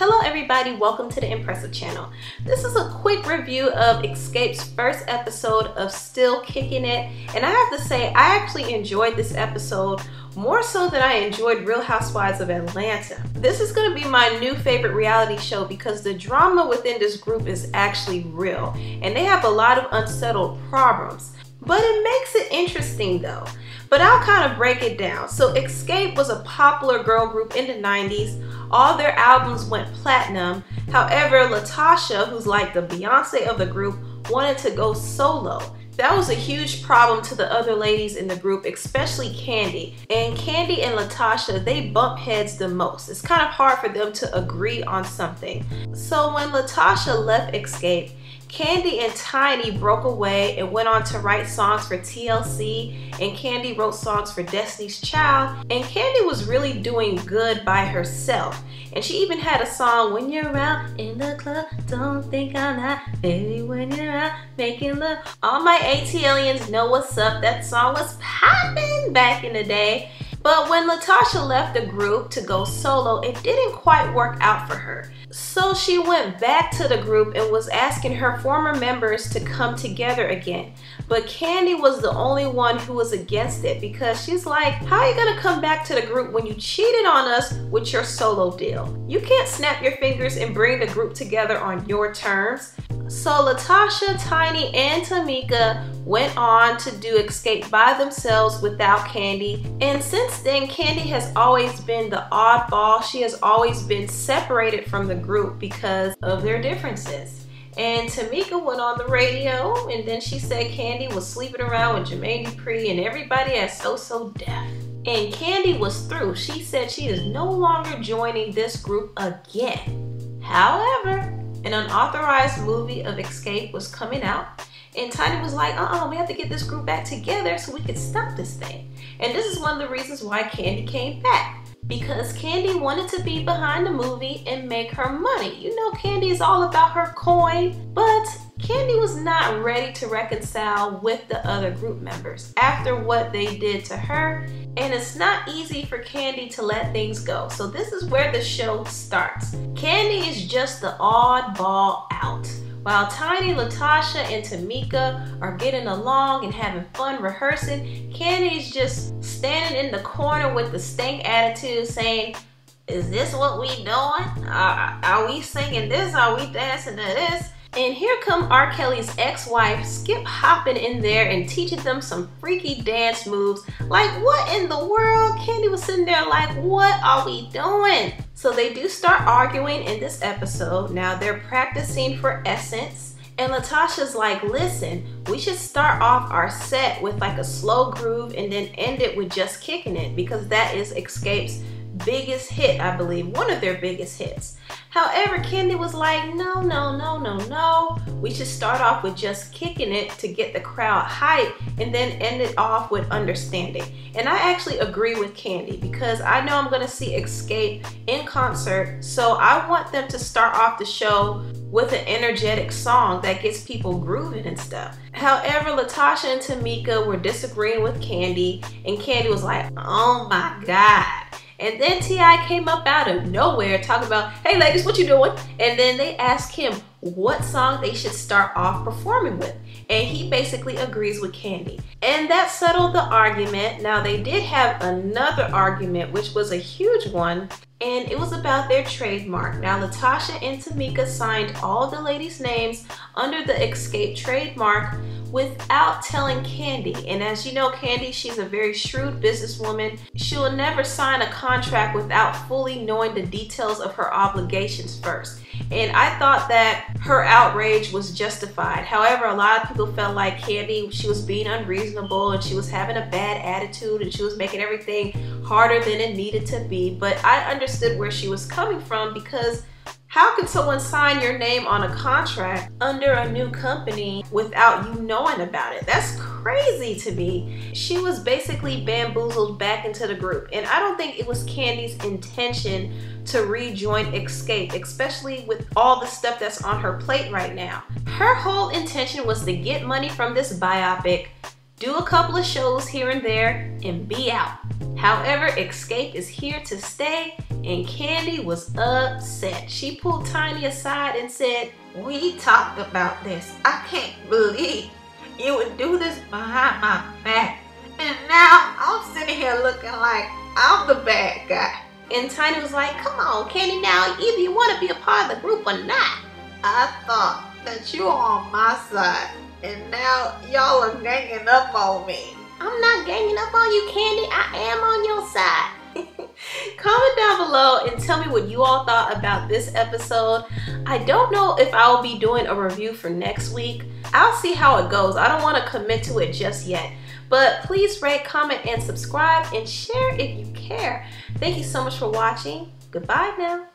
Hello everybody, welcome to the Impressive channel. This is a quick review of Xscape's first episode of Still Kicking It, and I have to say I actually enjoyed this episode more so than I enjoyed Real Housewives of Atlanta. This is going to be my new favorite reality show because the drama within this group is actually real and they have a lot of unsettled problems. But it makes it interesting though. But I'll kind of break it down. So Xscape was a popular girl group in the 90s. All their albums went platinum. However, Latocha, who's like the Beyonce of the group, wanted to go solo. That was a huge problem to the other ladies in the group, especially Kandi. And Kandi and Latocha, they bump heads the most. It's kind of hard for them to agree on something. So when Latocha left Xscape, Kandi and Tiny broke away and went on to write songs for TLC, and Kandi wrote songs for Destiny's Child, and Kandi was really doing good by herself. And she even had a song, "When you're out in the club, don't think I'm not, baby, when you're out making love." All my ATLians know what's up. That song was popping back in the day. But when Latocha left the group to go solo, it didn't quite work out for her. So she went back to the group and was asking her former members to come together again. But Kandi was the only one who was against it because she's like, how are you gonna come back to the group when you cheated on us with your solo deal? You can't snap your fingers and bring the group together on your terms. So Latocha, Tiny, and Tamika went on to do Xscape by themselves without Kandi. And since then, Kandi has always been the oddball. She has always been separated from the group because of their differences. And Tamika went on the radio and then she said Kandi was sleeping around with Jermaine Dupri and everybody at So Def. And Kandi was through. She said she is no longer joining this group again. However, an unauthorized movie of Xscape was coming out, and Tiny was like, we have to get this group back together so we can stop this thing. And this is one of the reasons why Kandi came back, because Kandi wanted to be behind the movie and make her money. You know, Kandi is all about her coin, but Kandi was not ready to reconcile with the other group members after what they did to her, and it's not easy for Kandi to let things go. So this is where the show starts. Kandi is just the oddball out. While Tiny, Latocha, and Tamika are getting along and having fun rehearsing, Kandi is just standing in the corner with the stank attitude saying, is this what we doing? Are we singing this? Are we dancing to this? And here come R. Kelly's ex-wife skip hopping in there and teaching them some freaky dance moves. Like, what in the world? Kandi was sitting there like, what are we doing? So they do start arguing in this episode. Now they're practicing for Essence. And Latocha's like, listen, we should start off our set with like a slow groove and then end it with Just Kicking It, because that is Xscape's biggest hit, I believe, one of their biggest hits. However, Kandi was like, no, we should start off with Just Kicking It to get the crowd hype and then end it off with Understanding. And I actually agree with Kandi because I know I'm gonna see Xscape in concert, so I want them to start off the show with an energetic song that gets people grooving and stuff. However, Latocha and Tamika were disagreeing with Kandi, and Kandi was like, oh my God. And then T.I. came up out of nowhere talking about, hey ladies, what you doing? And then they asked him what song they should start off performing with. And he basically agrees with Kandi. And that settled the argument. Now they did have another argument, which was a huge one, and it was about their trademark. Now Latocha and Tamika signed all the ladies' names under the Xscape trademark without telling Kandi. And as you know, Kandi, she's a very shrewd businesswoman. She will never sign a contract without fully knowing the details of her obligations first. And I thought that her outrage was justified. However, a lot of people felt like Kandi, she was being unreasonable and she was having a bad attitude and she was making everything harder than it needed to be. But I understood where she was coming from, because how can someone sign your name on a contract under a new company without you knowing about it? That's crazy to me. She was basically bamboozled back into the group, and I don't think it was Kandi's intention to rejoin Xscape, especially with all the stuff that's on her plate right now. Her whole intention was to get money from this biopic, do a couple of shows here and there, and be out. However, Xscape is here to stay, and Kandi was upset. She pulled Tiny aside and said, "We talked about this. I can't believe you would do this behind my back. And now I'm sitting here looking like I'm the bad guy." And Tiny was like, "Come on, Kandi, now either you want to be a part of the group or not. I thought that you were on my side, and now y'all are ganging up on me." "I'm not ganging up on you, Kandi. I am on your side." Comment down below and tell me what you all thought about this episode. I don't know if I'll be doing a review for next week. I'll see how it goes. I don't want to commit to it just yet. But please rate, comment, and subscribe, and share if you care. Thank you so much for watching. Goodbye now.